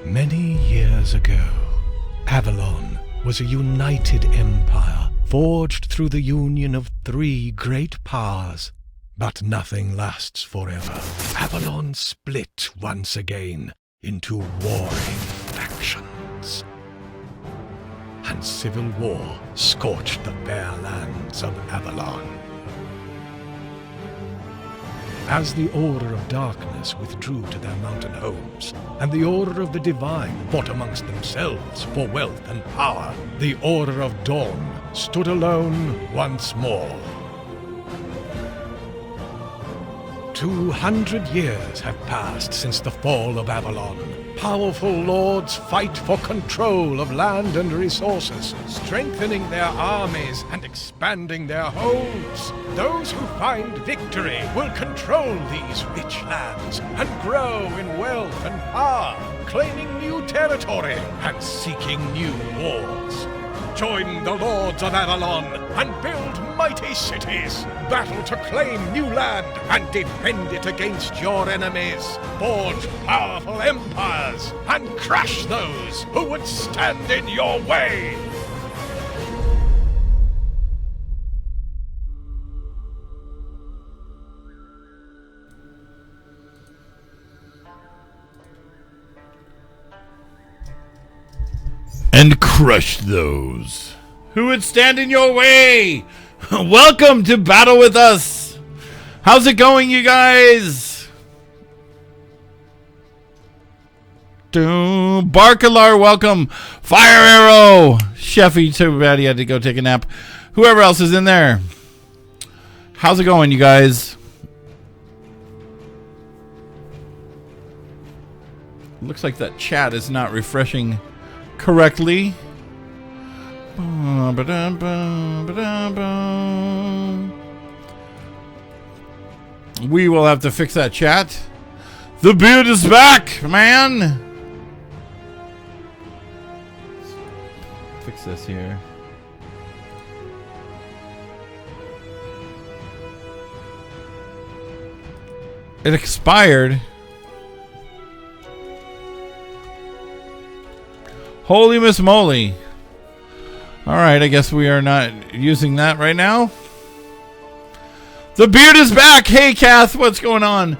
Many years ago, Avalon was a united empire forged through the union of three great powers. But nothing lasts forever. Avalon split once again into warring factions. And civil war scorched the bare lands of Avalon. As the Order of Darkness withdrew to their mountain homes, and the Order of the Divine fought amongst themselves for wealth and power, the Order of Dawn stood alone once more. 200 years have passed since the fall of Avalon. Powerful lords fight for control of land and resources, strengthening their armies and expanding their holds. Those who find victory will control these rich lands and grow in wealth and power, claiming new territory and seeking new wars. Join the Lords of Avalon and build mighty cities. Battle to claim new land and defend it against your enemies. Forge powerful empires and crush those who would stand in your way. And crush those who would stand in your way. Welcome to Battle with Us. How's it going, you guys? Barkalar, welcome. Fire Arrow. Sheffy, too bad he had to go take a nap. Whoever else is in there. How's it going, you guys? Looks like that chat is not refreshing correctly. We will have to fix that chat. The beard is back, man. Fix this here. It expired. Holy Miss Moly. Alright, I guess we are not using that right now. The beard is back. Hey, Kath, what's going on?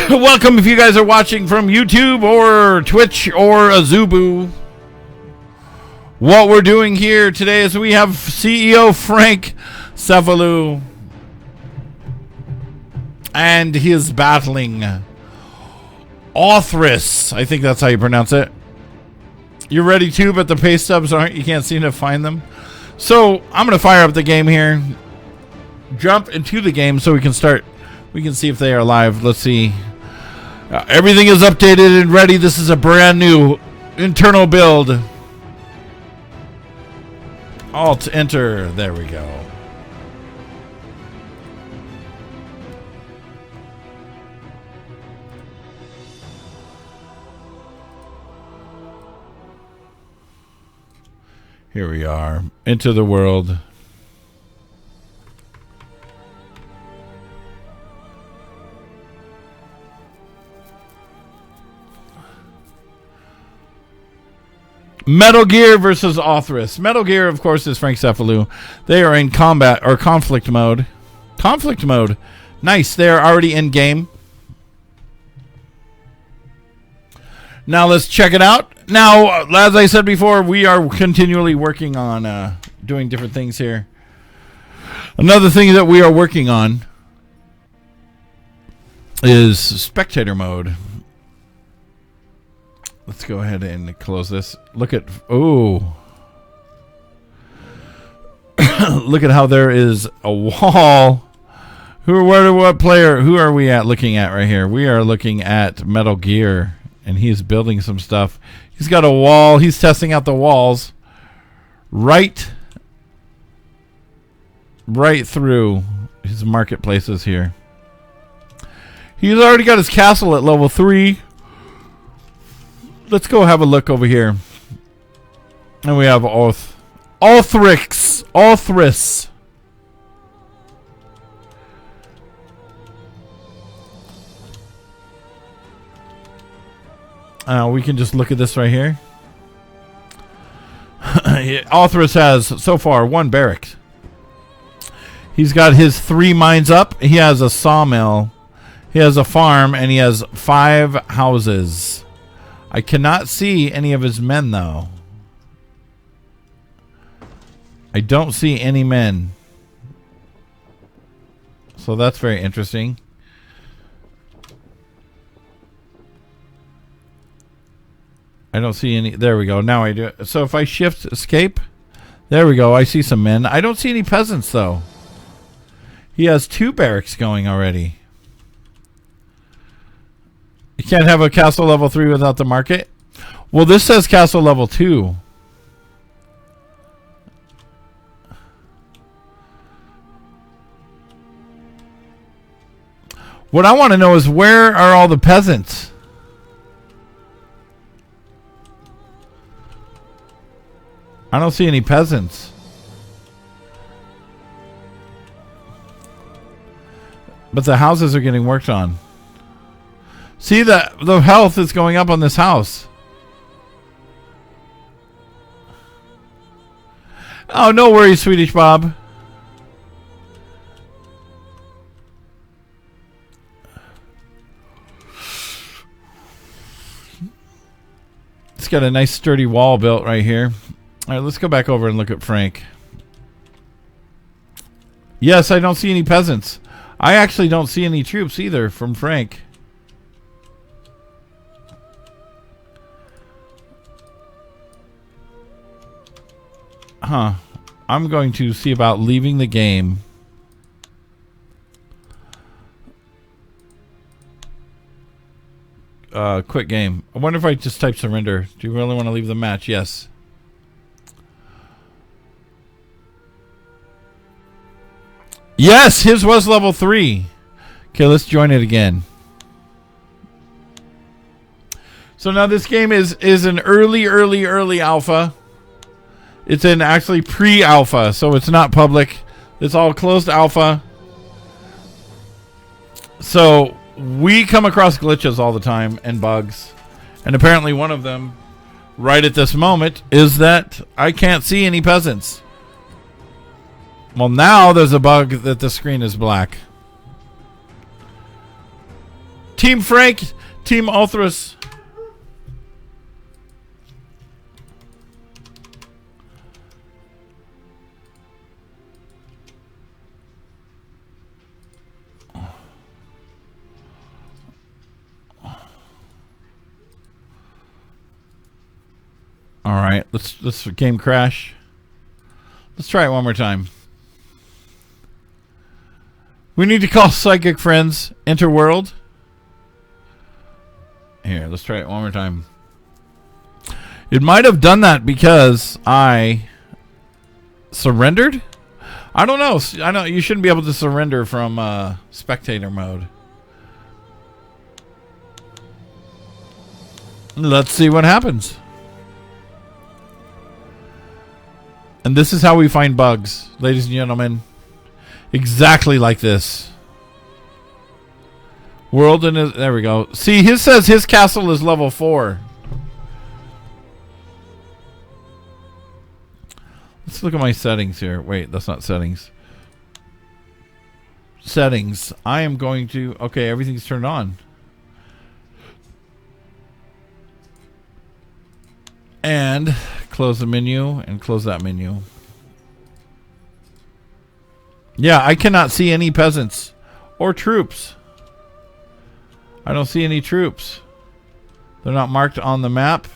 Welcome if you guys are watching from YouTube or Twitch or Azubu. What we're doing here today is we have CEO Frank Cefalu. And he is battling Othrys. I think that's how you pronounce it. You're ready too, but the pay stubs aren't. You can't seem to find them. So I'm going to fire up the game here. Jump into the game so we can start. We can see if they are live. Let's see. Everything is updated and ready. This is a brand new internal build. Alt enter. There we go. Here we are, into the world. Metal Gear versus Othrys. Metal Gear, of course, is Frank Cefalu. They are in combat or conflict mode. Conflict mode. Nice, they are already in game. Now let's check it out. Now, as I said before, we are continually working on doing different things here. Another thing that we are working on is spectator mode. Let's go ahead and close this. Look at, oh. Look at how there is a wall. What player, who are we looking at right here? We are looking at Metal Gear. And he's building some stuff. He's got a wall. He's testing out the walls right through his marketplaces here. He's already got his castle at level 3. Let's go have a look over here. And we have Othrys. We can just look at this right here. Othrys has, so far, 1 barracks. He's got his 3 mines up. He has a sawmill. He has a farm, and he has 5 houses. I cannot see any of his men, though. I don't see any men. So that's very interesting. I don't see any. There we go. Now I do. So if I shift escape, there we go. I see some men. I don't see any peasants, though. He has 2 barracks going already. You can't have a castle level 3 without the market. Well, this says castle level 2. What I want to know is, where are all the peasants? I don't see any peasants. But the houses are getting worked on. See, the health is going up on this house. Oh, no worries, Swedish Bob. It's got a nice sturdy wall built right here. All right, let's go back over and look at Frank. Yes, I don't see any peasants. I actually don't see any troops either from Frank. Huh. I'm going to see about leaving the game. Quit game. I wonder if I just type surrender. Do you really want to leave the match? Yes. Yes, his was level 3. Okay, let's join it again. So now this game is an early alpha. It's in actually pre-alpha, so it's not public. It's all closed alpha. So we come across glitches all the time and bugs. And apparently one of them, right at this moment, is that I can't see any peasants. Well, now there's a bug that the screen is black. Team Frank, Team Othrys. All right, let's game crash. Let's try it one more time. We need to call psychic friends. Enter world. Here, let's try it one more time. It might have done that because I surrendered. I don't know. I know you shouldn't be able to surrender from spectator mode. Let's see what happens. And this is how we find bugs, ladies and gentlemen. Exactly like this. World in his, there we go. See, his says his castle is level 4. Let's look at my settings here. Wait, that's not settings. Settings. I am going to, okay, everything's turned on. And close the menu and close that menu. Yeah, I cannot see any peasants or troops. I don't see any troops. They're not marked on the map.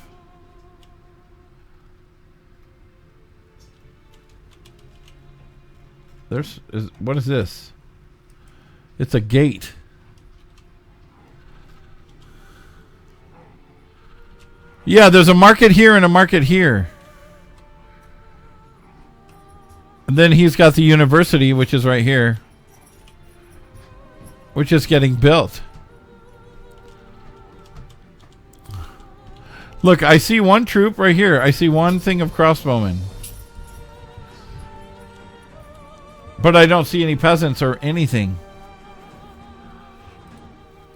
What is this? It's a gate. Yeah, there's a market here and a market here. And then he's got the university, which is right here, which is getting built. Look, I see one troop right here. I see one thing of crossbowmen. But I don't see any peasants or anything.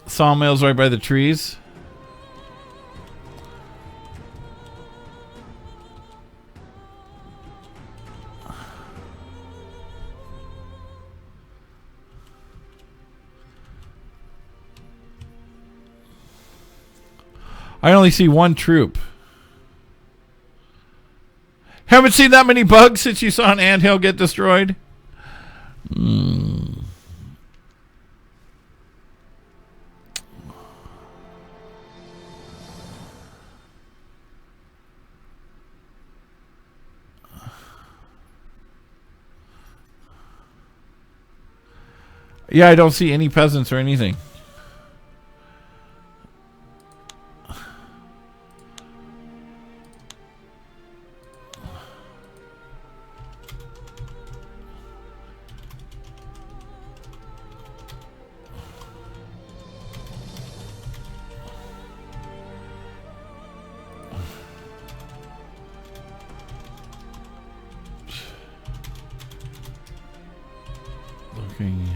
Sawmills right by the trees. I only see one troop. Haven't seen that many bugs since you saw an anthill get destroyed. Yeah, I don't see any peasants or anything. Looking.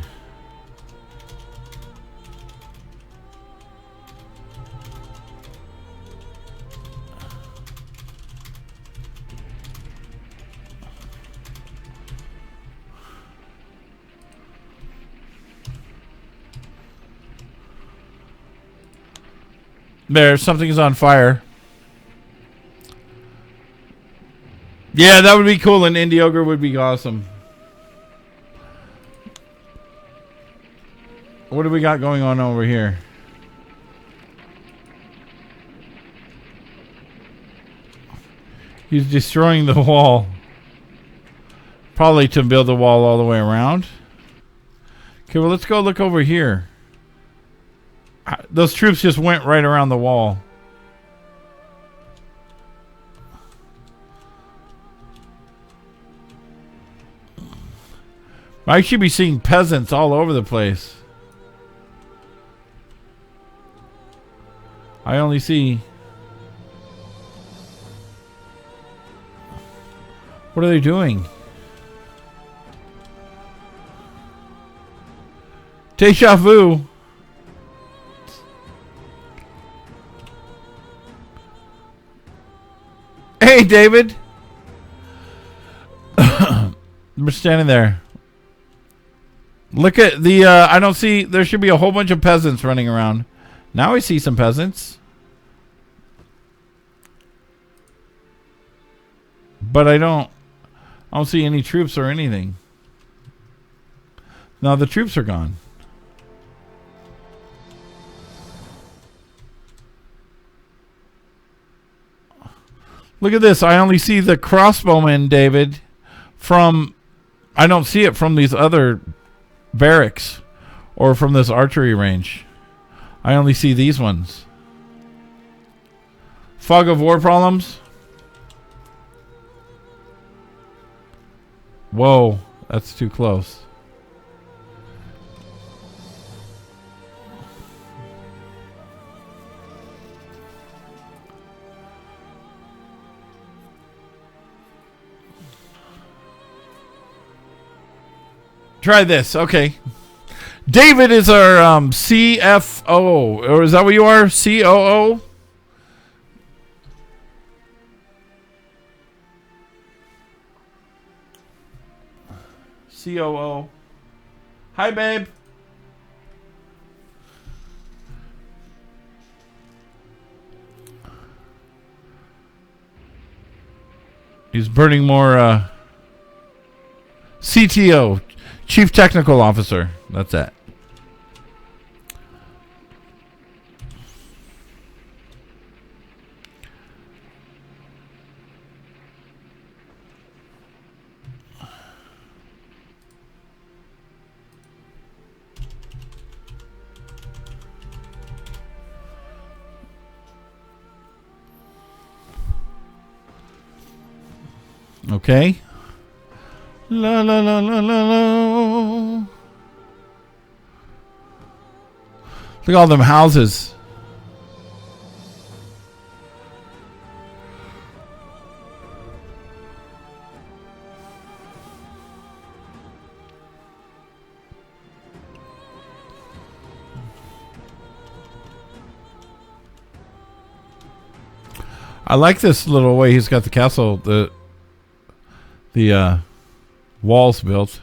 There, something's on fire. Yeah, that would be cool. An indie ogre would be awesome. What do we got going on over here? He's destroying the wall. Probably to build the wall all the way around. Okay, well, let's go look over here. Those troops just went right around the wall. I should be seeing peasants all over the place. I only see... What are they doing? Deja vu. Hey, David. We're standing there. Look at the, I don't see, there should be a whole bunch of peasants running around. Now I see some peasants. But I don't see any troops or anything. No, the troops are gone. Look at this. I only see the crossbowmen, David, from... I don't see it from these other barracks or from this archery range. I only see these ones. Fog of war problems? Whoa, that's too close. Try this. Okay. David is our CFO. Or is that what you are? COO? COO. Hi, babe. He's burning more CTO. Chief Technical Officer. That's it. Okay. La la la la la la. Look at all them houses. I like this little way he's got the castle, the walls built.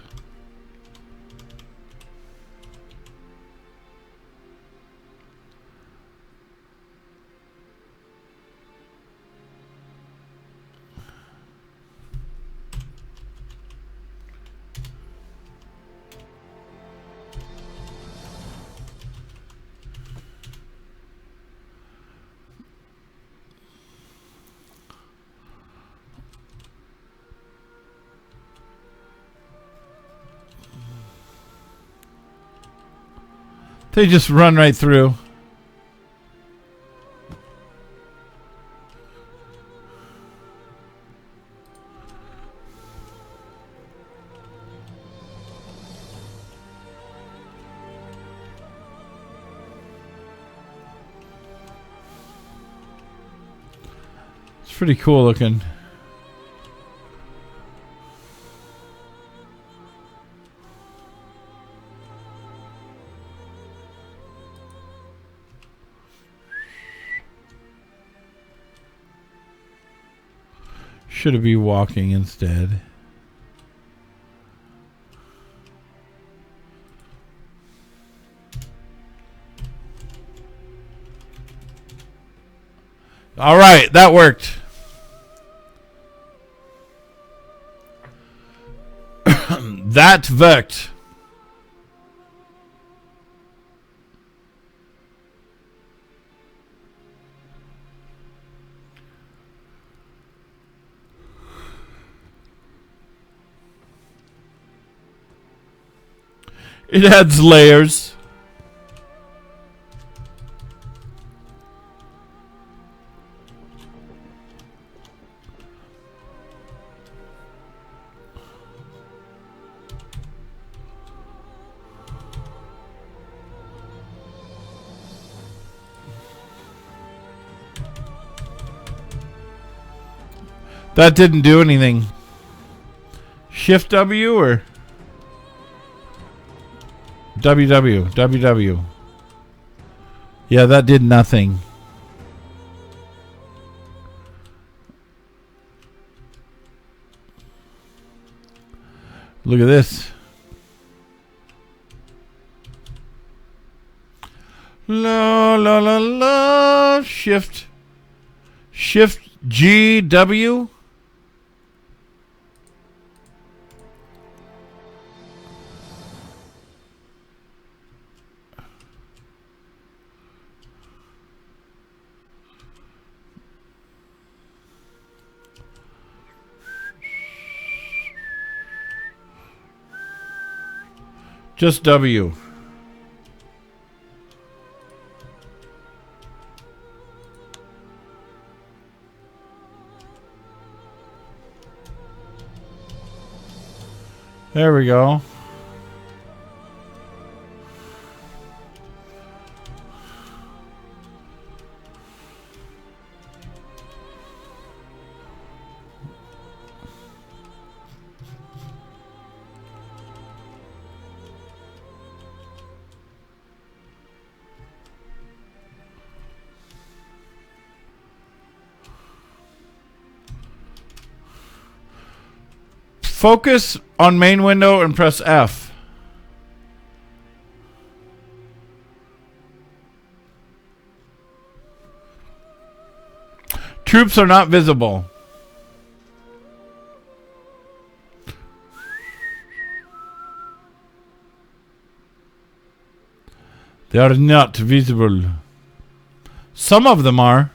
They just run right through. It's pretty cool looking. Should it be walking instead? All right, that worked. That worked. It adds layers. That didn't do anything. Shift W or WW. Yeah, that did nothing. Look at this. La la la la. Shift GW. Just W. There we go. Focus on main window and press F. Troops are not visible. They are not visible. Some of them are.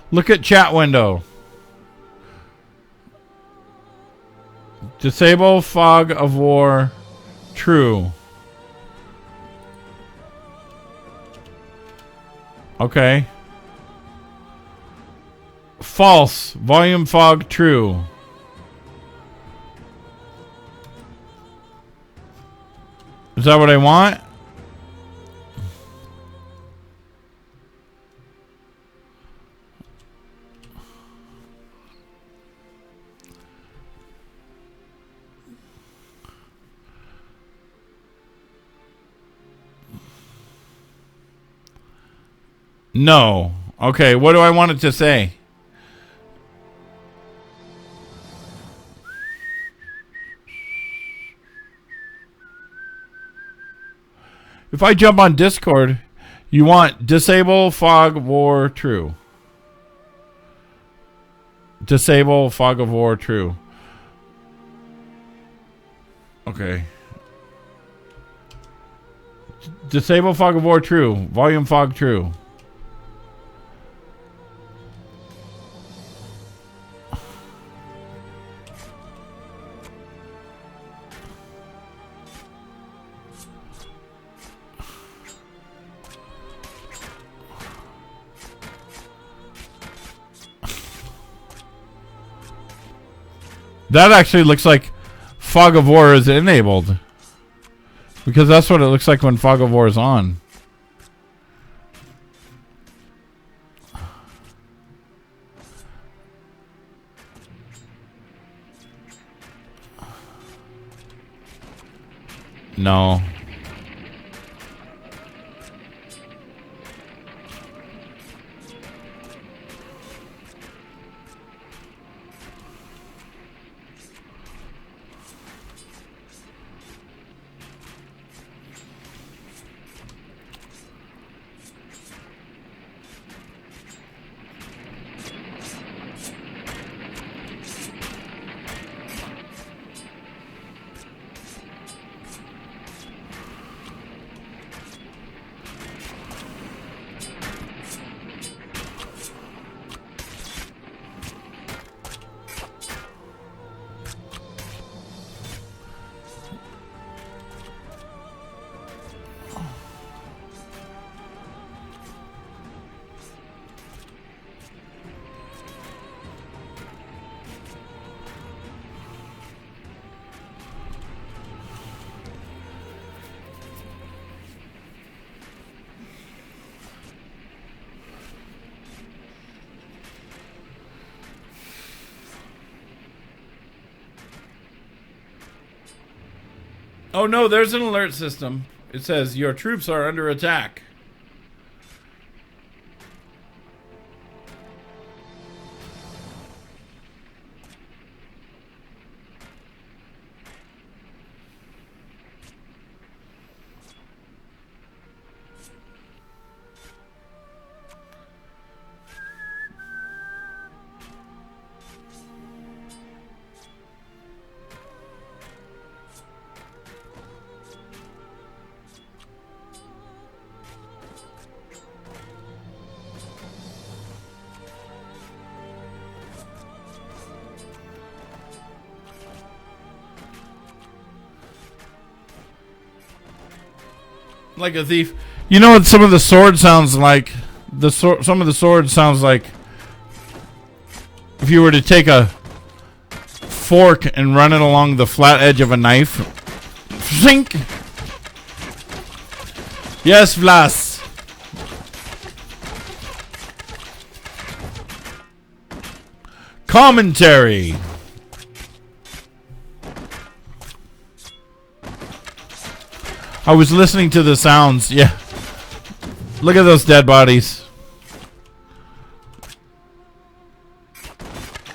Look at chat window. Disable fog of war. True. Okay. False. Volume fog. True. Is that what I want? No. Okay, what do I want it to say? If I jump on Discord, you want disable fog of war true. Disable fog of war true. Okay. Disable fog of war, true. Volume fog, true. That actually looks like fog of war is enabled. Because that's what it looks like when fog of war is on. No. Oh no, there's an alert system. It says your troops are under attack. Like a thief. You know what some of the sword sounds like? Some of the sword sounds like if you were to take a fork and run it along the flat edge of a knife. Sink. Yes, Vlas. Commentary. I was listening to the sounds. Yeah. Look at those dead bodies.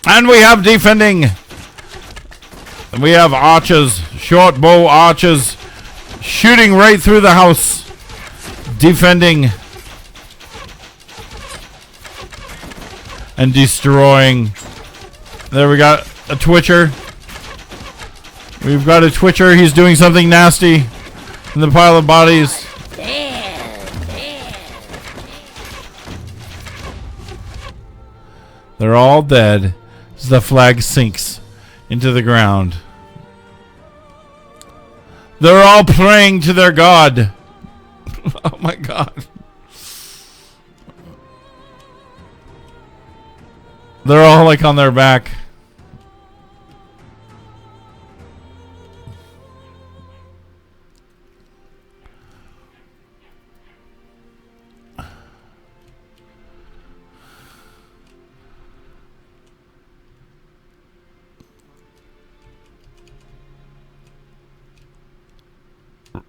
And we have defending. And we have archers. Short bow archers. Shooting right through the house. Defending. And destroying. There we got a twitcher. We've got a twitcher. He's doing something nasty. In the pile of bodies. They're all dead as the flag sinks into the ground. They're all praying to their god. Oh my god. They're all like on their back.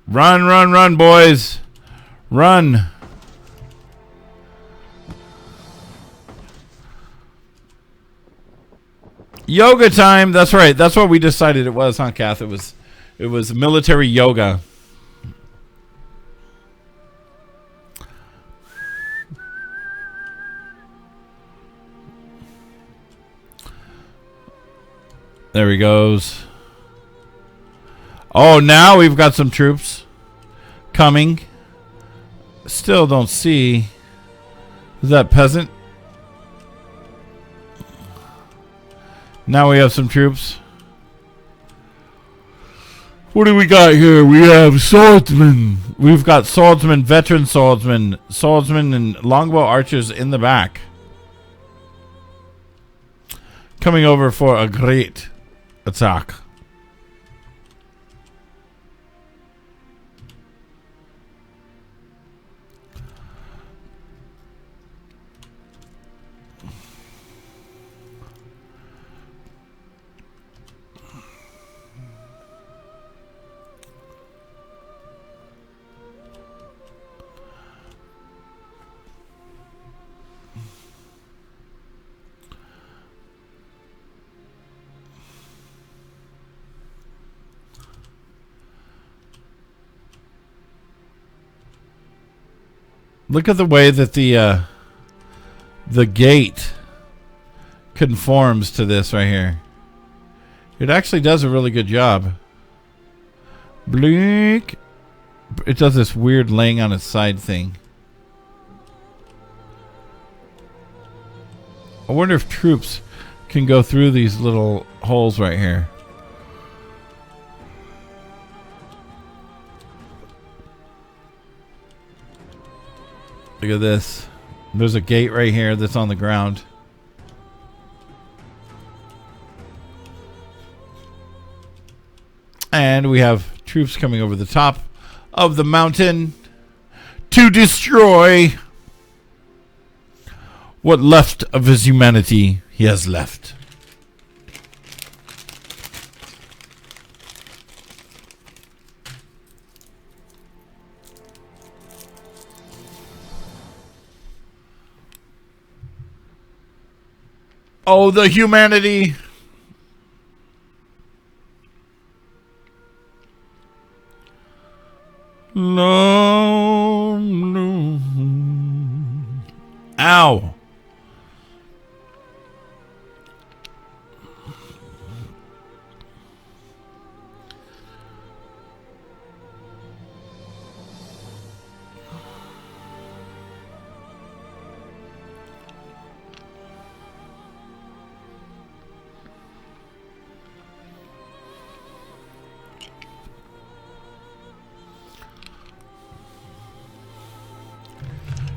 Run, run, run, boys. Run. Yoga time. That's right. That's what we decided it was, huh, Kath? It was military yoga. There he goes. Oh, now we've got some troops coming. Still don't see. Is that peasant? Now we have some troops. What do we got here? We have swordsmen. We've got swordsmen, veteran swordsmen, and longbow archers in the back. Coming over for a great attack. Look at the way that the gate conforms to this right here. It actually does a really good job. Blink. It does this weird laying on its side thing. I wonder if troops can go through these little holes right here. Look at this. There's a gate right here that's on the ground. And we have troops coming over the top of the mountain to destroy what left of his humanity he has left. Oh, the humanity. No, no. Ow.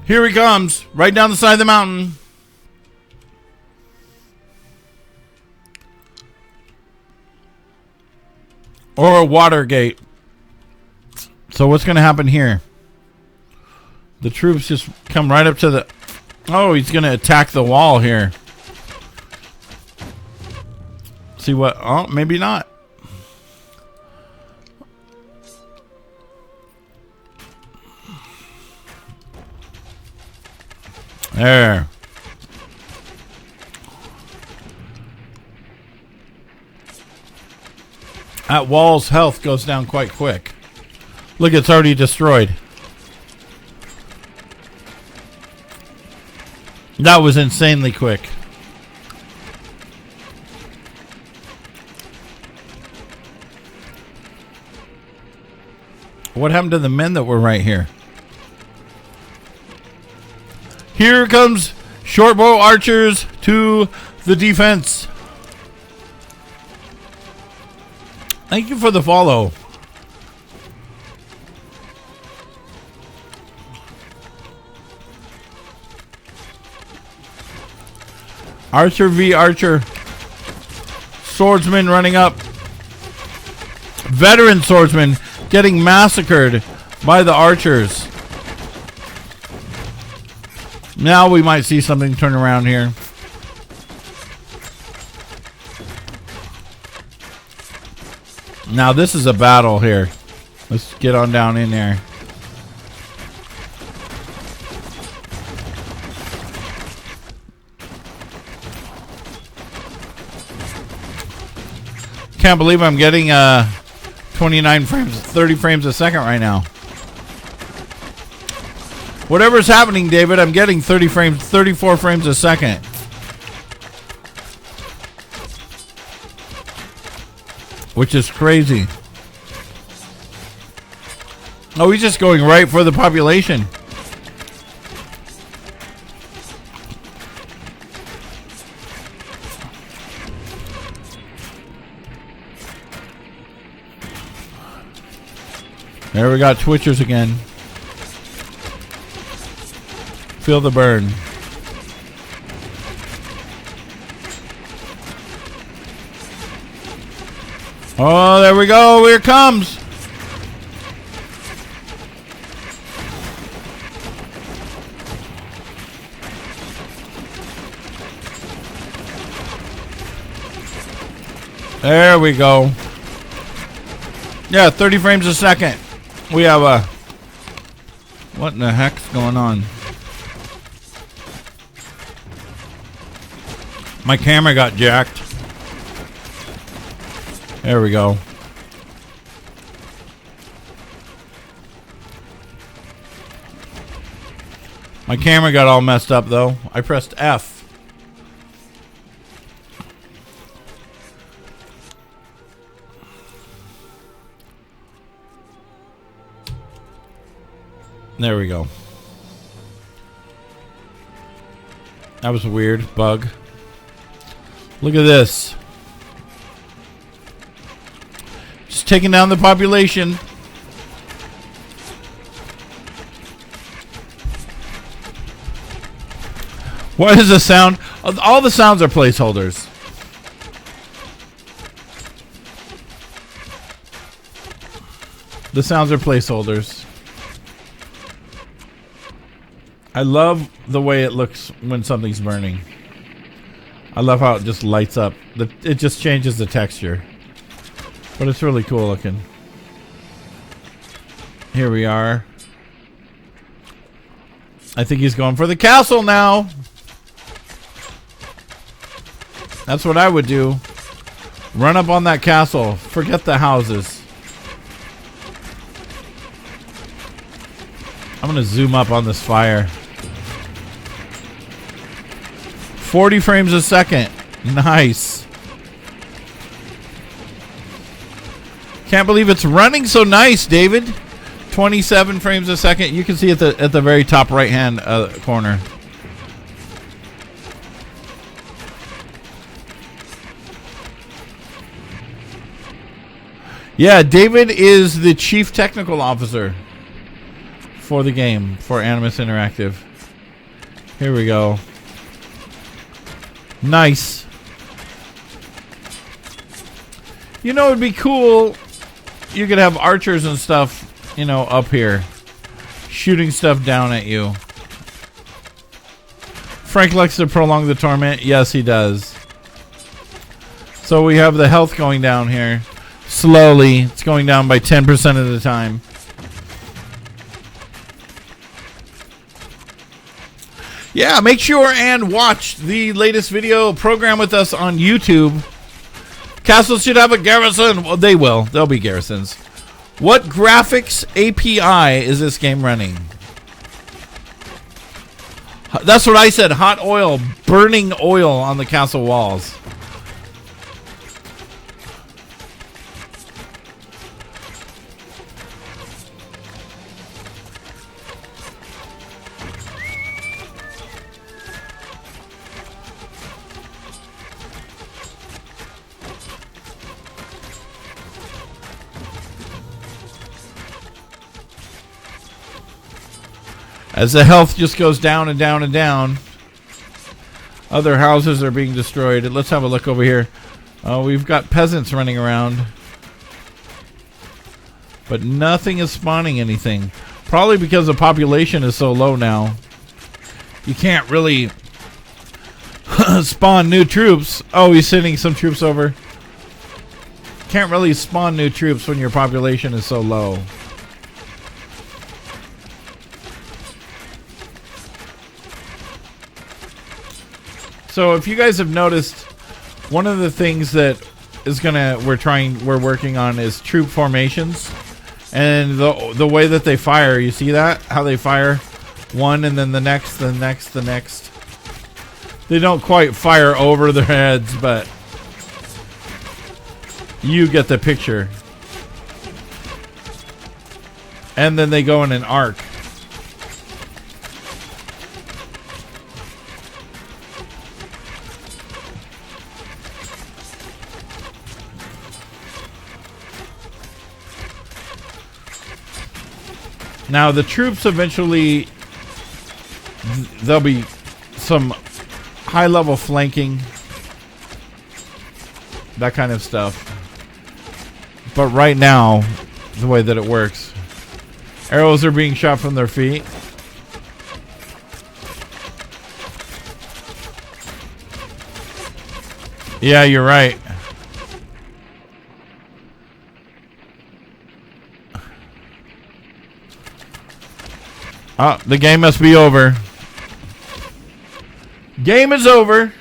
Here he comes, right down the side of the mountain. Or a water gate. So what's going to happen here? The troops just come right up to the... Oh, he's going to attack the wall here. See what... Oh, maybe not. There. That wall's health goes down quite quick. Look, it's already destroyed. That was insanely quick. What happened to the men that were right here? Here comes shortbow archers to the defense. Thank you for the follow. Archer v. Archer. Swordsman running up. Veteran swordsman getting massacred by the archers. Now we might see something turn around here. Now this is a battle here. Let's get on down in there. Can't believe I'm getting 29 frames, 30 frames a second right now. Whatever's happening, David, I'm getting 30 frames, 34 frames a second. Which is crazy. Oh, he's just going right for the population. There we got Twitchers again. Feel the burn. Oh, there we go. Here it comes. There we go. Yeah, 30 frames a second. We have a... What in the heck's going on? My camera got jacked. There we go. My camera got all messed up though. I pressed F. There we go. That was a weird bug. Look at this. Just taking down the population. What is the sound? All the sounds are placeholders. The sounds are placeholders. I love the way it looks when something's burning. I love how it just lights up. It just changes the texture. But it's really cool looking. Here we are. I think he's going for the castle now. That's what I would do. Run up on that castle. Forget the houses. I'm going to zoom up on this fire. 40 frames a second. Nice. Can't believe it's running so nice, David. 27 frames a second. You can see at the very top right hand corner. Yeah, David is the chief technical officer for the game, for Animus Interactive. Here we go. Nice. You know, it'd be cool. You could have archers and stuff, you know, up here, shooting stuff down at you. Frank likes to prolong the torment. Yes, he does. So we have the health going down here. Slowly. It's going down by 10% at a time. Yeah, make sure and watch the latest video program with us on YouTube. Castles should have a garrison. Well, they will. They'll be garrisons. What graphics API is this game running? That's what I said. Hot oil. Burning oil on the castle walls. As the health just goes down and down and down, other houses are being destroyed. Let's have a look over here. We've got peasants running around, but nothing is spawning anything. Probably because the population is so low now. You can't really spawn new troops. Oh, he's sending some troops over. Can't really spawn new troops when your population is so low. So if you guys have noticed, one of the things that is we're working on is troop formations, and the way that they fire. You see that? How they fire one and then the next, the next, the next. They don't quite fire over their heads, but you get the picture. And then they go in an arc. Now the troops eventually, there'll be some high-level flanking, that kind of stuff. But right now, the way that it works, arrows are being shot from their feet. Yeah, you're right. Oh, the game must be over. Game is over.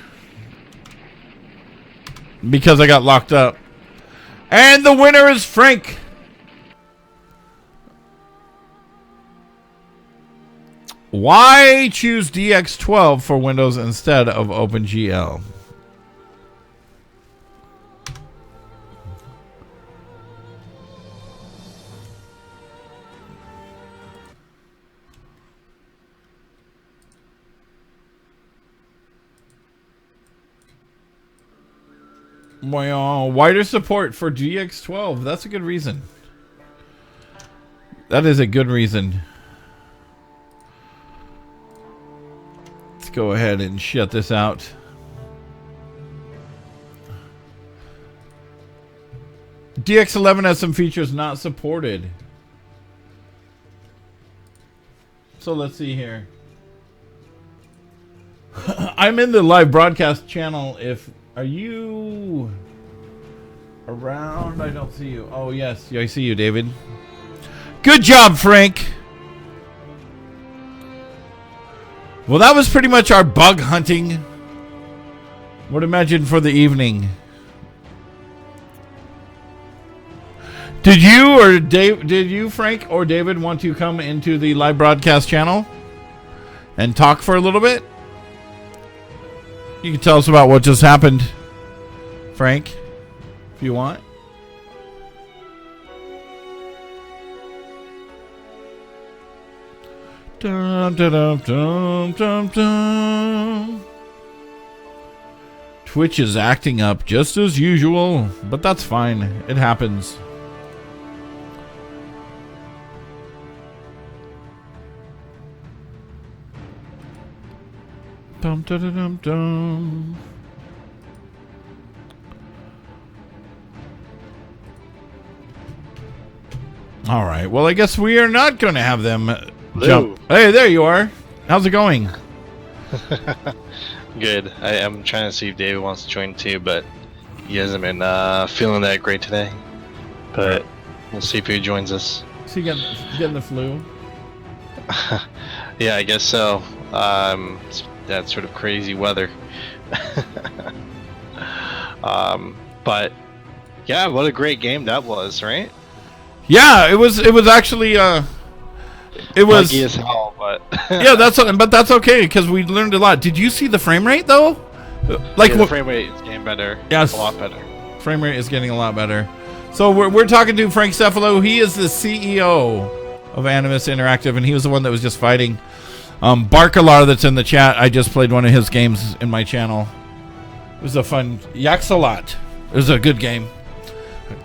Because I got locked up. And the winner is Frank. Why choose DX12 for Windows instead of OpenGL? Well, wider support for DX12. That's a good reason. That is a good reason. Let's go ahead and shut this out. DX11 has some features not supported. So let's see here. I'm in the live broadcast channel. Are you around? I don't see you. Oh, yes. I see you, David. Good job, Frank. Well, that was pretty much our bug hunting. Would imagine for the evening. Did you, Frank, or David want to come into the live broadcast channel and talk for a little bit? You can tell us about what just happened, Frank, if you want. Dun, dun, dun, dun, dun, dun. Twitch is acting up just as usual, but that's fine. It happens. Dum, dum, dum, dum, dum. All right. Well, I guess we are not going to have them jump. Hey, there you are. How's it going? Good. I'm trying to see if David wants to join too, but he hasn't been feeling that great today. But we'll see if he joins us. Is he getting the flu? Yeah, I guess so. That sort of crazy weather. But yeah, what a great game that was, right? Yeah, it was actually it was buggy as hell, but yeah, that's okay because we learned a lot. Did you see the frame rate though? Like yeah, the frame rate is getting better. Yes, a lot better. Frame rate is getting a lot better. So we're talking to Frank Cefalu. He is the CEO of Animus Interactive, and he was the one that was just fighting Barkalar that's in the chat. I just played one of his games in my channel. It was a fun Yaxalot. It was a good game.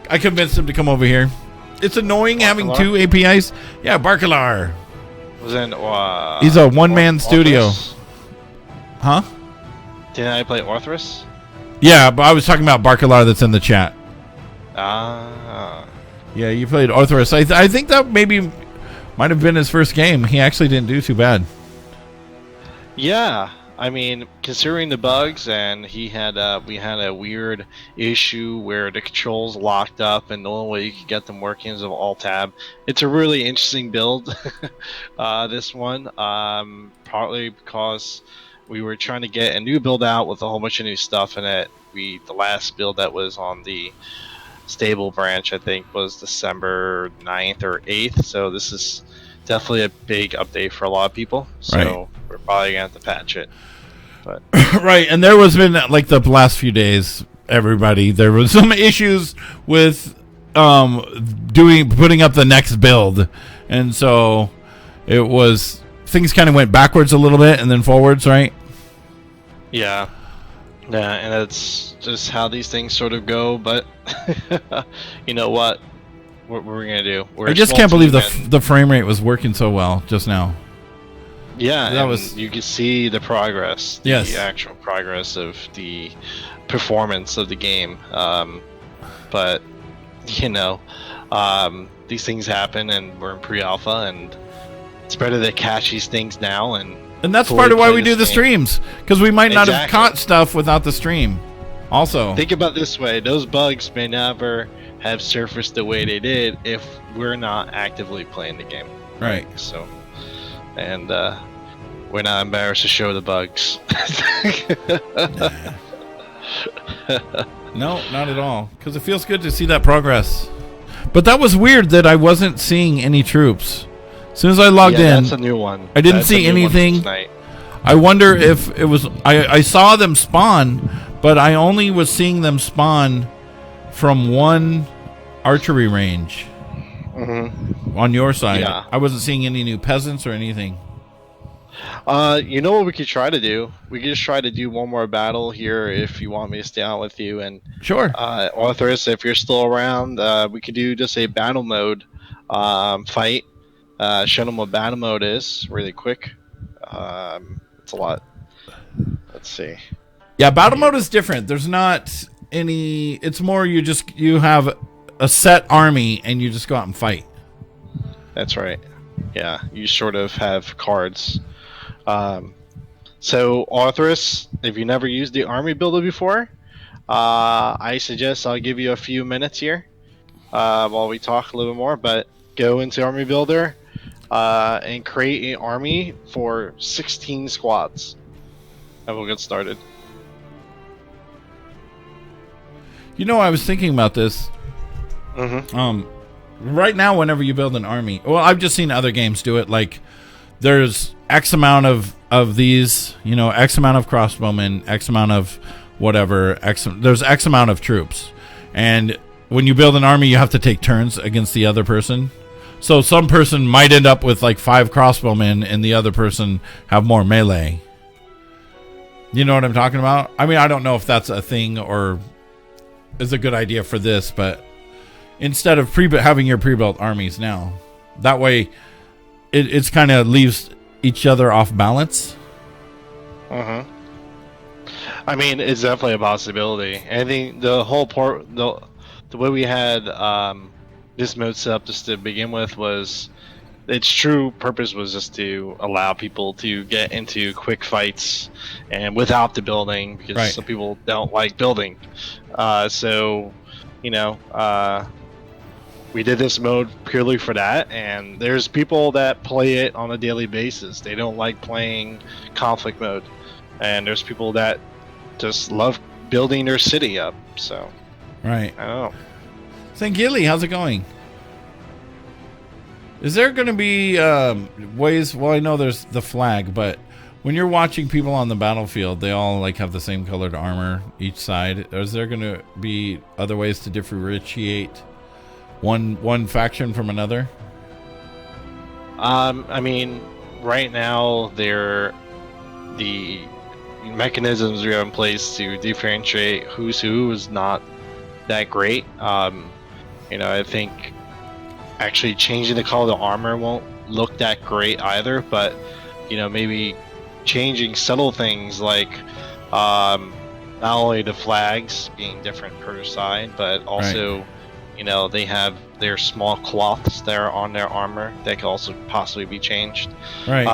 I convinced him to come over here. It's annoying having two APIs. Yeah, Barkalar. Was in he's a one-man studio. Huh? Didn't I play Othrys? Yeah, but I was talking about Barkalar that's in the chat. Ah. Yeah, you played Othrys. I think that maybe might have been his first game. He actually didn't do too bad. Yeah, I mean, considering the bugs, and we had a weird issue where the controls locked up, and the only way you could get them working is with Alt-Tab. It's a really interesting build, this one, partly because we were trying to get a new build out with a whole bunch of new stuff in it. The last build that was on the stable branch, I think, was December 9th or 8th, so this is definitely a big update for a lot of people, so right. We're probably gonna have to patch it. But right, and there was been like the last few days, there was some issues with putting up the next build, and so it was things kind of went backwards a little bit and then forwards, right? Yeah, and that's just how these things sort of go. But you know what? what we're gonna do. We're I a just small can't believe team and- the frame rate was working so well just now. Yeah, That and was- you can see the progress, the Yes. actual progress of the performance of the game. But you know, these things happen, and we're in pre-alpha, and it's better to catch these things now and And that's fully part of why play we do the game. streams, because we might not have Exactly. caught stuff without the stream. Also, Think about it this way: those bugs may never have surfaced the way they did if we're not actively playing the game. right. So, and we're not embarrassed to show the bugs. No, not at all. Because it feels good to see that progress. But that was weird that I wasn't seeing any troops. As soon as I logged Yeah, in, that's a new one. I didn't That's see a new one anything. tonight. I wonder if it was... I saw them spawn, but I only was seeing them spawn from one archery range on your side. Yeah. I wasn't seeing any new peasants or anything. You know what we could try to do? We could just try to do one more battle here if you want me to stay on with you. And Sure. Othrys, if you're still around, we could do just a battle mode fight. Show them what battle mode is really quick. It's a lot. Let's see. Yeah, battle mode is different. There's not any... It's more you have a set army and you just go out and fight. That's right. Yeah, you sort of have cards. So Othrys, if you never used the army builder before, I suggest I'll give you a few minutes here while we talk a little bit more. But go into army builder and create an army for 16 squads, and we'll get started. You know, I was thinking about this. Right now, whenever you build an army, well, I've just seen other games do it. Like, there's X amount of these, you know, X amount of crossbowmen, X amount of whatever. There's X amount of troops, and when you build an army, you have to take turns against the other person. So some person might end up with like 5 crossbowmen, and the other person have more melee. You know what I'm talking about? I mean, I don't know if that's a thing or is a good idea for this, but instead of having your pre-built armies now, that way it's kind of leaves each other off balance. I mean, it's definitely a possibility. I think the whole the way we had this mode set up just to begin with was its true purpose was just to allow people to get into quick fights and without the building, because some people don't like building. So, you know, we did this mode purely for that, and there's people that play it on a daily basis. They don't like playing conflict mode, and there's people that just love building their city up. So, Right. I don't know. St. Gilly, how's it going? Is there going to be ways? Well, I know there's the flag, but when you're watching people on the battlefield, they all like have the same colored armor each side. Is there going to be other ways to differentiate one faction from another? I mean, right now the mechanisms we have in place to differentiate who's who is not that great. You know, I think actually changing the color of the armor won't look that great either, but you know, maybe changing subtle things like not only the flags being different per side, but also you know, they have their small cloths that are on their armor that can also possibly be changed. Right.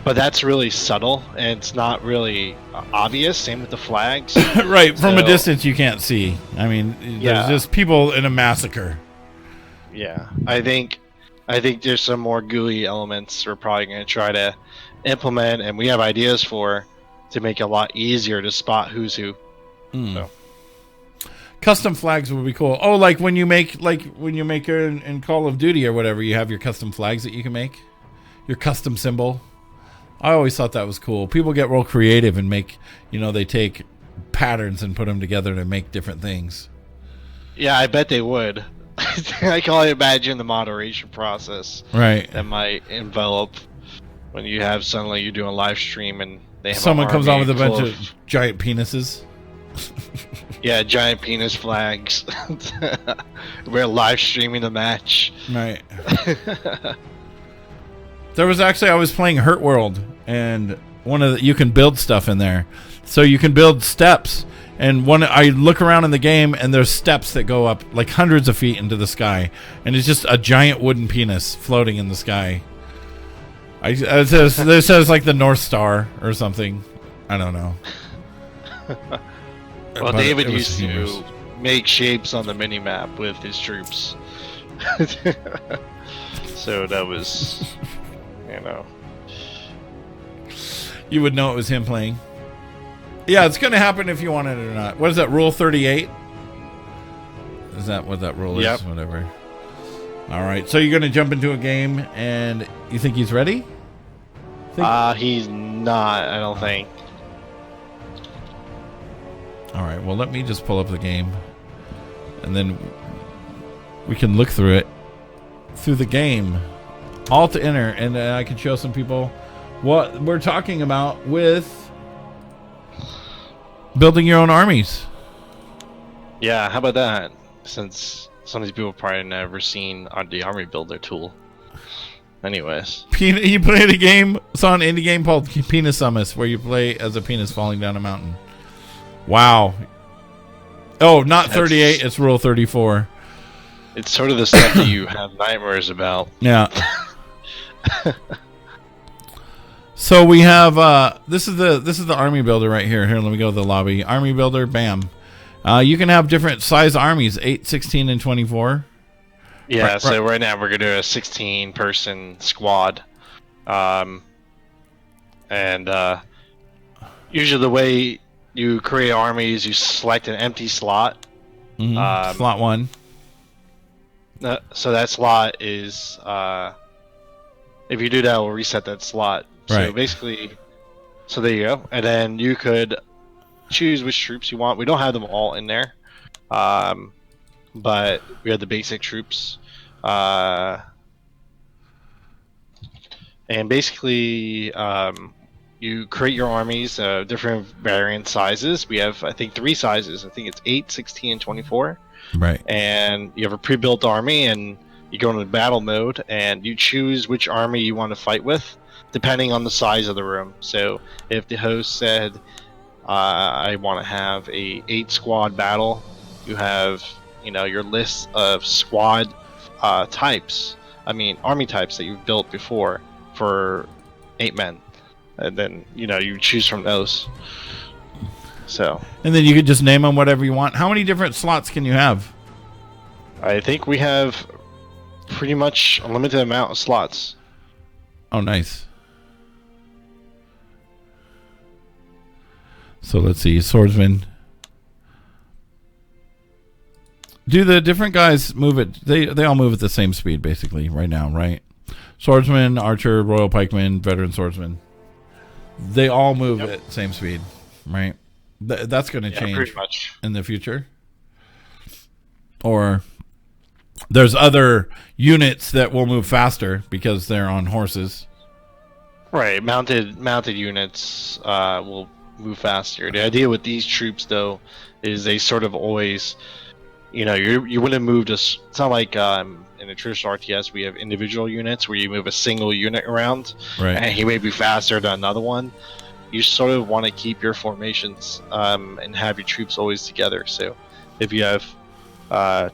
But that's really subtle, and it's not really obvious. Same with the flags. Right. From a distance, you can't see. I mean, there's just people in a massacre. Yeah. I think there's some more GUI elements we're probably going to try to implement, and we have ideas for to make it a lot easier to spot who's who. So. Custom flags would be cool. Oh, like when you make in Call of Duty or whatever, you have your custom flags that you can make, your custom symbol. I always thought that was cool. People get real creative and make, you know, they take patterns and put them together to make different things. Yeah, I bet they would. I can only imagine the moderation process that might envelop when you have suddenly you're doing a live stream and they have someone comes on with a bunch full of giant penises. Yeah, giant penis flags. We're live streaming the match. Right. There was actually, I was playing Hurt World, and you can build stuff in there. So you can build steps, and I look around in the game, and there's steps that go up like hundreds of feet into the sky, and it's just a giant wooden penis floating in the sky. It says like the North Star or something. I don't know. Well, David used to make shapes on the mini-map with his troops. So that was, You would know it was him playing. Yeah, it's going to happen if you want it or not. What is that, Rule 38? Is that what that rule is? Whatever. All right, so you're going to jump into a game, and you think he's ready? He's not, I don't think. All right, well, let me just pull up the game, and then we can look through the game. Alt to enter, and I can show some people what we're talking about with building your own armies. Yeah, how about that? Since some of these people have probably never seen the army builder tool. Anyways. You played a game, saw an indie game called Penis Summits, where you play as a penis falling down a mountain. Wow. Oh, not 38, it's Rule 34. It's sort of the stuff that you have nightmares about. Yeah. So we have this is the army builder right here. Here, let me go to the lobby. Army builder, bam. You can have different size armies, 8, 16, and 24. Yeah, so right now we're going to do a 16-person squad. Usually the way you create armies, you select an empty slot. Mm-hmm. Slot 1. So that slot is... if you do that, we'll reset that slot. Right. So basically... So there you go. And then you could choose which troops you want. We don't have them all in there. But we have the basic troops. And basically, you create your armies, different variant sizes. We have, I think, 3 sizes. I think it's 8, 16, and 24. Right. And you have a pre-built army, and you go into battle mode, and you choose which army you want to fight with, depending on the size of the room. So if the host said, I want to have a 8-squad battle, you have, your list of squad types. I mean, army types that you've built before for 8 men. And then, you choose from those. So. And then you could just name them whatever you want. How many different slots can you have? I think we have pretty much a limited amount of slots. Oh, nice. So let's see. Swordsman. Do the different guys move it? They all move at the same speed, basically, right now, right? Swordsman, archer, royal pikeman, veteran swordsman. They all move at the same speed, right? That's going to change pretty much in the future. Or there's other units that will move faster because they're on horses. Right, mounted units will move faster. The idea with these troops, though, is they sort of always, you wouldn't move just. It's not like in a traditional RTS we have individual units where you move a single unit around, right? And he may be faster than another one. You sort of want to keep your formations and have your troops always together. So if you have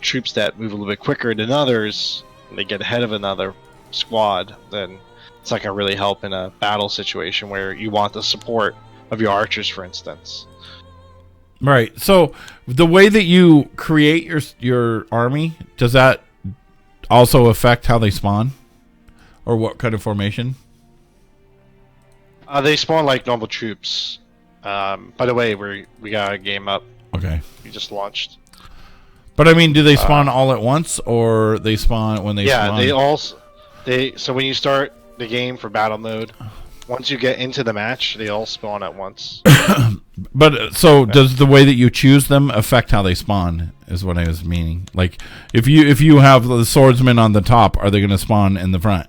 troops that move a little bit quicker than others, and they get ahead of another squad, then it's not going to really help in a battle situation where you want the support of your archers, for instance. Right. So the way that you create your army, does that also affect how they spawn? Or what kind of formation? They spawn like normal troops. By the way, we got a game up. Okay. We just launched. But I mean, do they spawn all at once, or they spawn when they spawn? Yeah, so when you start the game for battle mode, once you get into the match, they all spawn at once. But so does the way that you choose them affect how they spawn? Is what I was meaning. Like if you have the swordsman on the top, are they going to spawn in the front?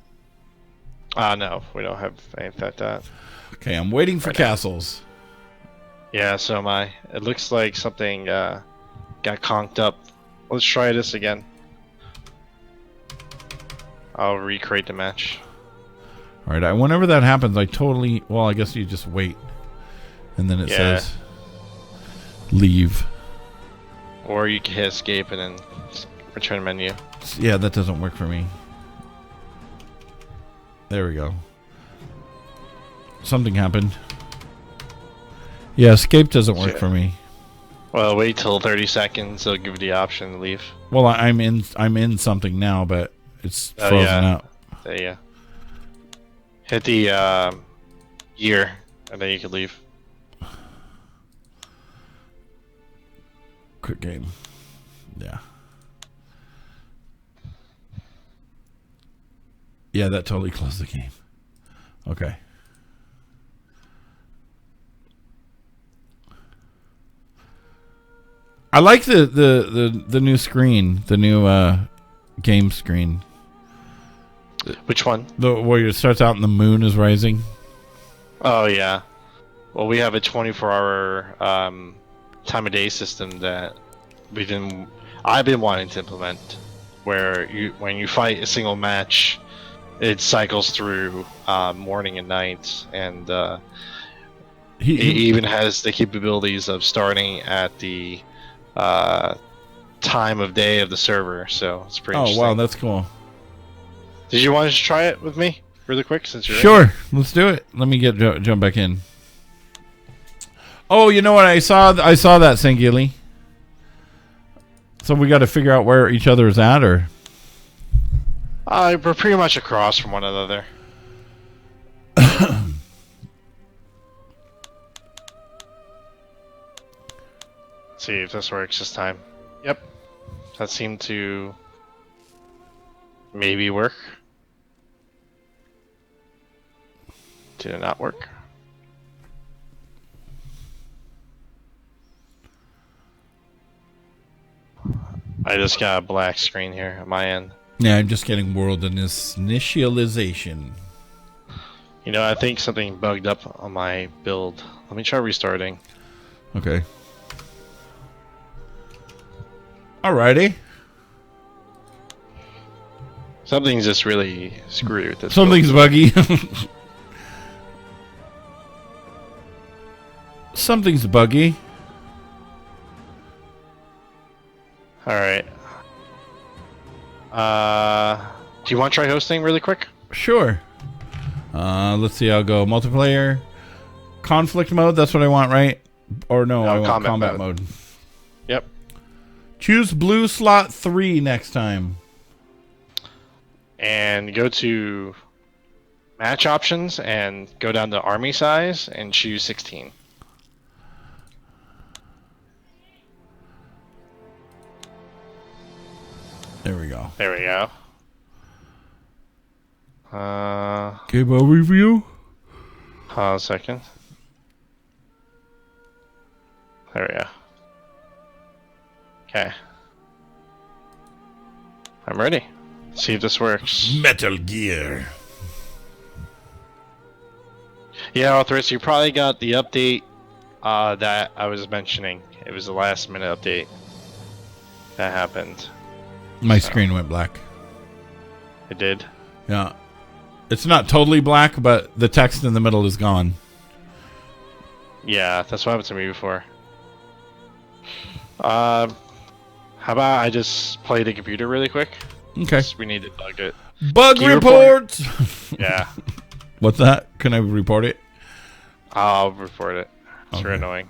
No, we don't have anything like that. Okay, I'm waiting for castles. Yeah, so am I. It looks like something got conked up. Let's try this again. I'll recreate the match. All right. Whenever that happens, I totally. Well, I guess you just wait, and then it says leave. Or you can hit escape and then return menu. Yeah, that doesn't work for me. There we go. Something happened. Yeah, escape doesn't work for me. Well, wait till 30 seconds. They'll give you the option to leave. Well, I'm in something now, but it's frozen out. There you go. Hit the year, and then you can leave. Quick game. Yeah. Yeah, that totally closed the game. Okay. I like the new screen, the new game screen. Which one? The where it starts out and the moon is rising. Oh yeah. Well, we have a 24-hour time of day system that I've been wanting to implement, where when you fight a single match, it cycles through morning and night, and it even has the capabilities of starting at the time of day of the server. So it's pretty. Oh wow, that's cool. Did you want to try it with me really quick since you're sure? Let's do it. Let me jump back in. Oh, you know what? I saw that, Sangili. So we got to figure out where each other is at, or we're pretty much across from one another. See if this works this time. Yep, that seemed to maybe work. Did it not work? I just got a black screen here at my end. Yeah, I'm just getting world initialization. You know, I think something bugged up on my build. Let me try restarting. Okay. Alrighty. Something's just really screwed with this. Something's buggy. Something's buggy. Alright. Do you want to try hosting really quick? Sure. Let's see. I'll go multiplayer. Conflict mode. That's what I want, right? Or no, I want combat mode. Yep. Choose blue slot 3 next time. And go to match options and go down to army size and choose 16. There we go. There we go. Game overview. Hold on a second. There we go. Okay. I'm ready. See if this works. Metal Gear. Yeah, Othrys, you probably got the update that I was mentioning. It was the last minute update that happened. My screen went black. It did? Yeah. It's not totally black, but the text in the middle is gone. Yeah, that's what happened to me before. How about I just play the computer really quick? Okay. We need to bug it. Bug report! Yeah. What's that? Can I report it? I'll report it. It's Okay. very annoying.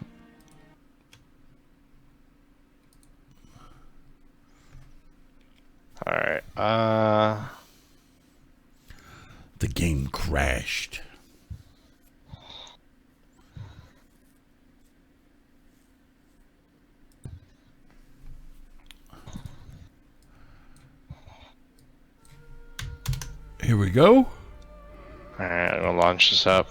Alright, The game crashed. Here we go. Alright, I'm gonna launch this up.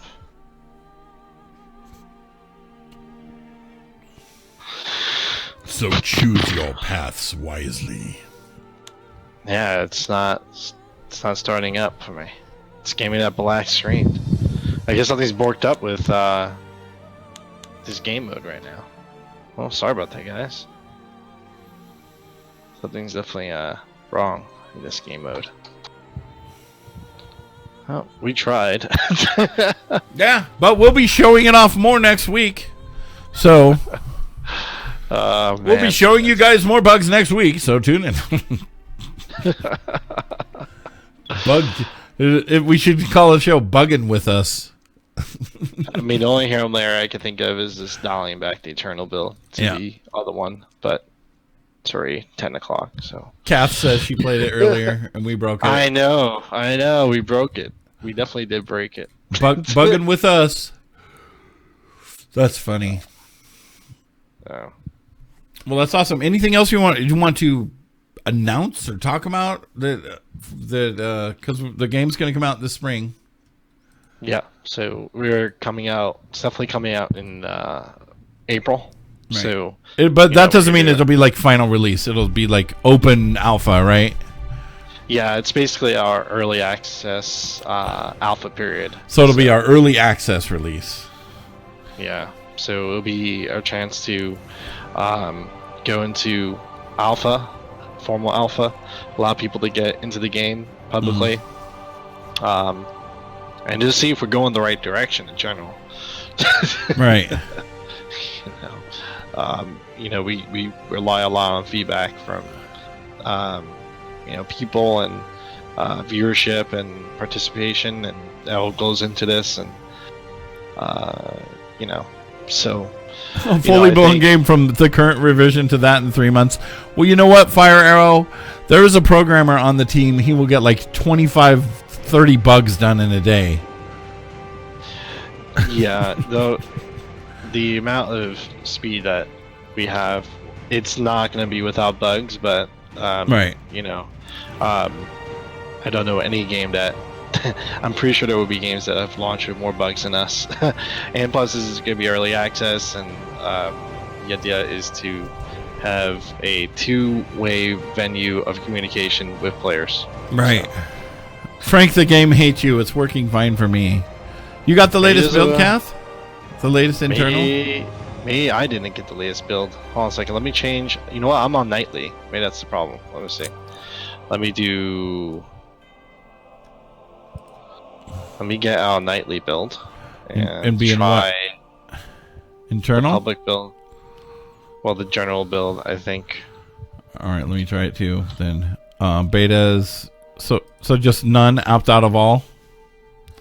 So choose your paths wisely. Yeah, it's not starting up for me. It's giving me that black screen. I guess something's borked up with this game mode right now. Well, sorry about that, guys. Something's definitely wrong in this game mode. Oh, we tried. Yeah, but we'll be showing it off more next week. So we'll be showing you guys more bugs next week. So tune in. We should call the show "Bugging with Us." I mean, the only here and there I can think of is this dialing back the Eternal build to the other one, but it's already 10 o'clock. So Kath says she played it earlier and we broke it. I know, we broke it. We definitely did break it. Bugging with us. That's funny. Oh. Well, that's awesome. Anything else you want to announce or talk about that because the game's going to come out this spring? Yeah, so we're coming out. It's definitely coming out in April. Right. So, but that doesn't mean it'll be like final release. It'll be like open alpha, right? Yeah, it's basically our early access alpha period. So it'll be our early access release. Yeah, so it'll be our chance to go into alpha, formal alpha, allow people to get into the game publicly, and just see if we're going the right direction in general. Right. We rely a lot on feedback from people and viewership and participation, and that all goes into this, and so a fully blown game from the current revision to that in 3 months. Well, you know what, Fire Arrow, there is a programmer on the team. He will get like 25-30 bugs done in a day. Yeah, the amount of speed that we have, it's not going to be without bugs, but right. I don't know any game that I'm pretty sure there will be games that have launched with more bugs than us. And plus, this is going to be early access, and the idea is to have a two-way venue of communication with players. Right. So. Frank, the game hates you. It's working fine for me. You got the latest build, Kath? The latest internal? Me, I didn't get the latest build. Hold on a second. Let me change. You know what? I'm on nightly. Maybe that's the problem. Let me see. Let me get our nightly build and be try in what? Internal? The public build. Well, the general build, I think. All right, let me try it too. Then betas. So just none. Opt out of all.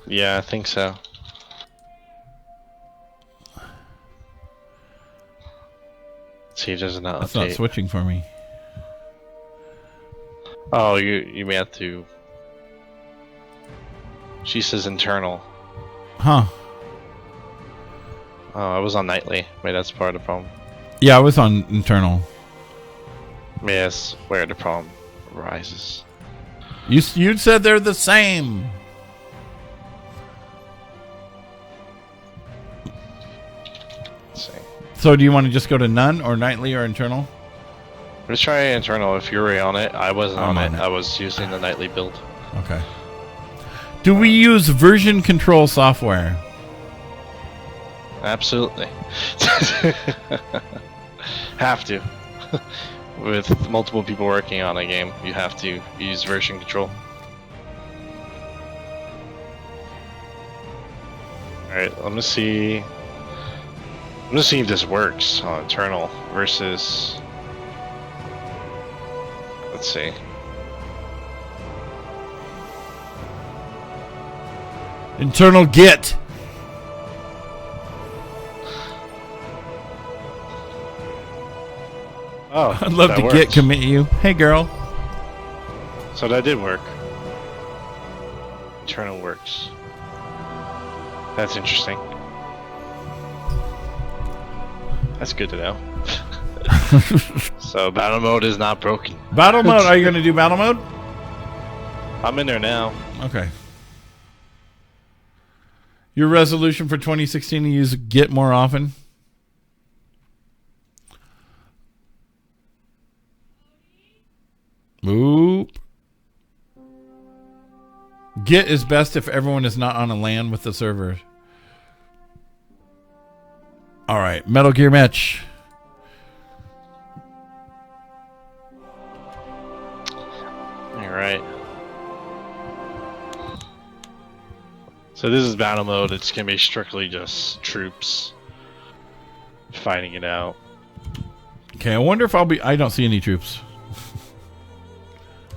Yeah, I think so. See, it does not update. It's not switching for me. Oh, you may have to. She says internal. Huh. Oh, I was on nightly. Maybe that's part of the problem. Yeah, I was on internal. Yes, where the problem arises. You said they're the same. Let's see. So do you want to just go to none or nightly or internal? Let's try internal. If you're on it, I wasn't on it. I was using the nightly build. Okay. Do we use version control software? Absolutely. Have to. With multiple people working on a game, you have to use version control. Alright, let me see. I'm gonna see if this works on internal versus. Let's see. Internal Git. Oh, I'd love to Git commit you. Hey, girl. So that did work. Internal works. That's interesting. That's good to know. So battle mode is not broken. Battle mode? Are you going to do battle mode? I'm in there now. Okay. Your resolution for 2016 to use Git more often? Oop. Git is best if everyone is not on a LAN with the server. All right, Metal Gear Match. All right. So this is battle mode. It's gonna be strictly just troops fighting it out. Okay, I wonder if I'll be... I don't see any troops.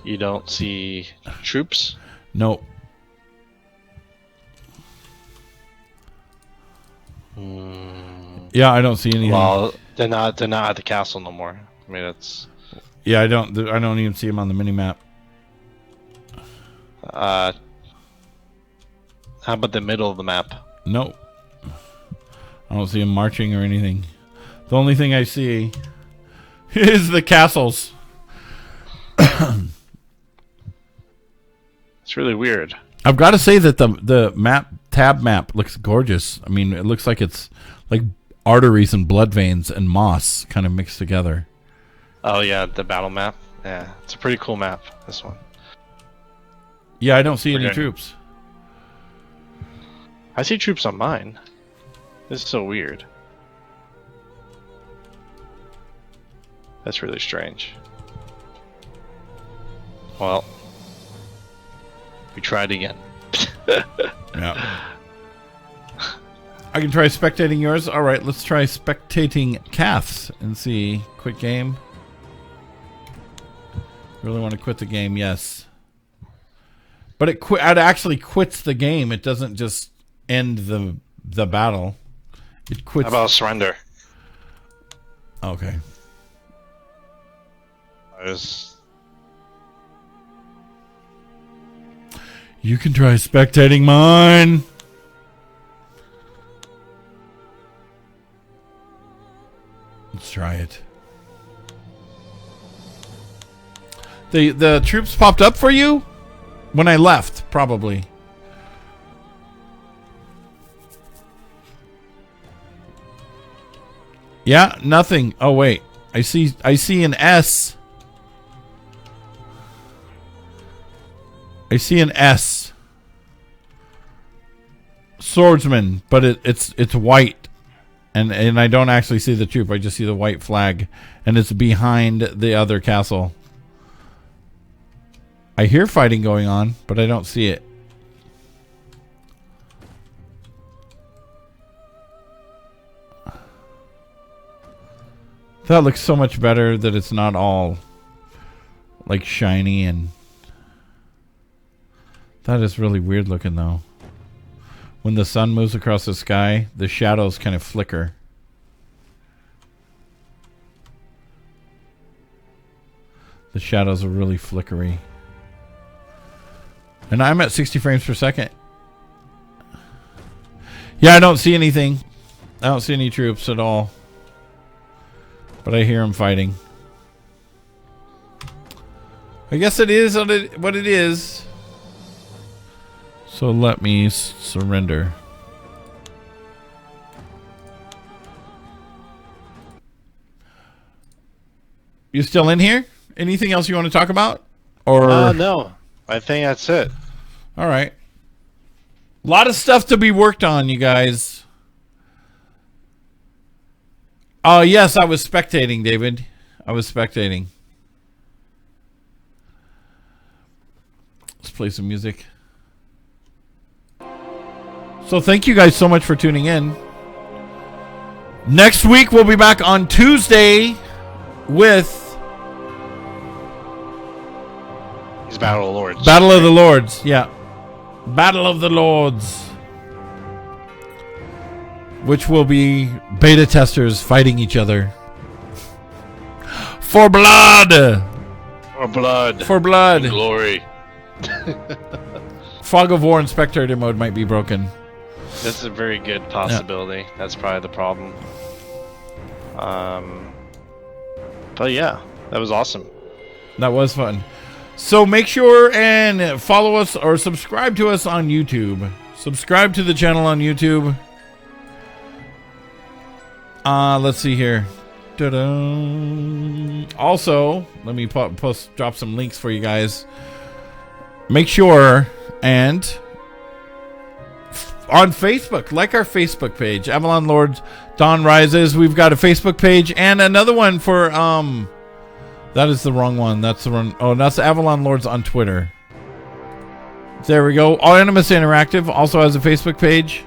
You don't see troops? Nope. Yeah, I don't see anything. Well, they're not at the castle no more. I mean, that's... Yeah, I don't even see them on the mini map. How about the middle of the map? Nope. I don't see them marching or anything. The only thing I see is the castles. It's really weird. I've got to say that the tab map looks gorgeous. I mean, it looks like it's like arteries and blood veins and moss kind of mixed together. Oh yeah, the battle map. Yeah, it's a pretty cool map. This one. Yeah, I don't see any troops. I see troops on mine. This is so weird. That's really strange. Well, we tried again. Yeah. I can try spectating yours. All right, let's try spectating Kath's and see. Quit game. Really want to quit the game? Yes. But it actually quits the game. It doesn't just end the battle. It quits. How about surrender? Okay. You can try spectating mine. Let's try it. The troops popped up for you when I left, probably. Yeah, nothing. Oh wait. I see an S. I see an S. Swordsman, but it's white. And I don't actually see the troop. I just see the white flag. And it's behind the other castle. I hear fighting going on, but I don't see it. That looks so much better that it's not all like shiny, and that is really weird looking though. When the sun moves across the sky, the shadows kind of flicker. The shadows are really flickery. And I'm at 60 frames per second. Yeah, I don't see anything. I don't see any troops at all. But I hear them fighting. I guess it is what it is. So let me surrender. You still in here? Anything else you want to talk about? Or no. I think that's it. All right. A lot of stuff to be worked on, you guys. Oh, yes, I was spectating, David. I was spectating. Let's play some music. So thank you guys so much for tuning in. Next week, we'll be back on Tuesday with Battle of the Lords. Battle of the Lords, yeah. Battle of the Lords. Which will be beta testers fighting each other. For blood! For blood. For blood. And glory. Fog of War and Spectator mode might be broken. That's a very good possibility. Yeah. That's probably the problem. But yeah, that was awesome. That was fun. So make sure and follow us or subscribe to us on YouTube. Subscribe to the channel on YouTube. Let's see here. Ta-da. Also, let me drop some links for you guys. Make sure and on Facebook, like our Facebook page, Avalon Lords Dawn Rises. We've got a Facebook page and another one for that is the wrong one. That's the one. Oh, that's Avalon Lords on Twitter. There we go. Animus Interactive also has a Facebook page.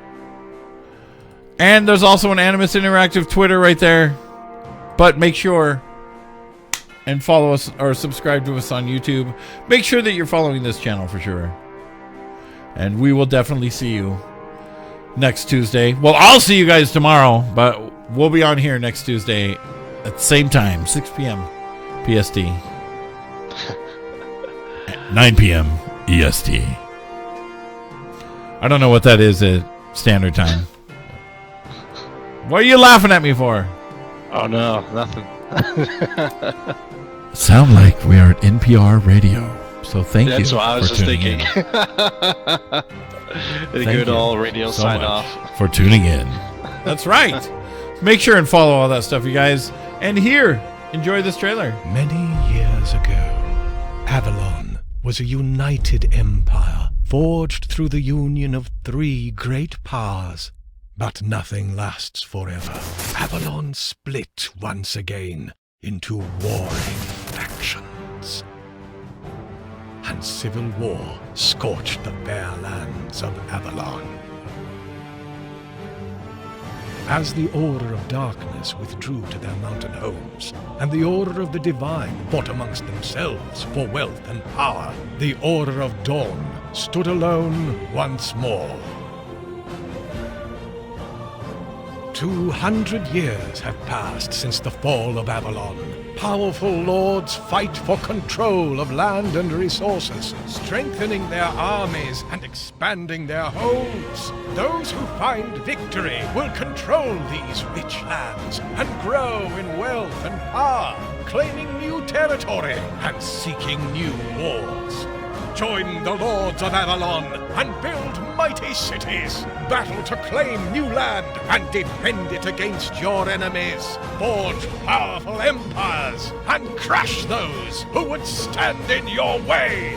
And there's also an Animus Interactive Twitter right there. But make sure and follow us or subscribe to us on YouTube. Make sure that you're following this channel for sure. And we will definitely see you next Tuesday. Well, I'll see you guys tomorrow, but we'll be on here next Tuesday at the same time, 6 p.m. PST. 9 p.m. EST. I don't know what that is at standard time. What are you laughing at me for? Oh no, nothing. Sound like we are at NPR radio. So thank you. That's what I was just thinking. The good old radio so sign much off. for tuning in. That's right. Make sure and follow all that stuff, you guys. And here, enjoy this trailer. Many years ago, Avalon was a united empire, forged through the union of 3 great powers. But nothing lasts forever. Avalon split once again into warring factions. And civil war scorched the bare lands of Avalon. As the Order of Darkness withdrew to their mountain homes, and the Order of the Divine fought amongst themselves for wealth and power, the Order of Dawn stood alone once more. 200 years have passed since the fall of Avalon. Powerful lords fight for control of land and resources, strengthening their armies and expanding their holds. Those who find victory will control these rich lands and grow in wealth and power, claiming new territory and seeking new wars. Join the Lords of Avalon and build mighty cities. Battle to claim new land and defend it against your enemies. Forge powerful empires and crush those who would stand in your way.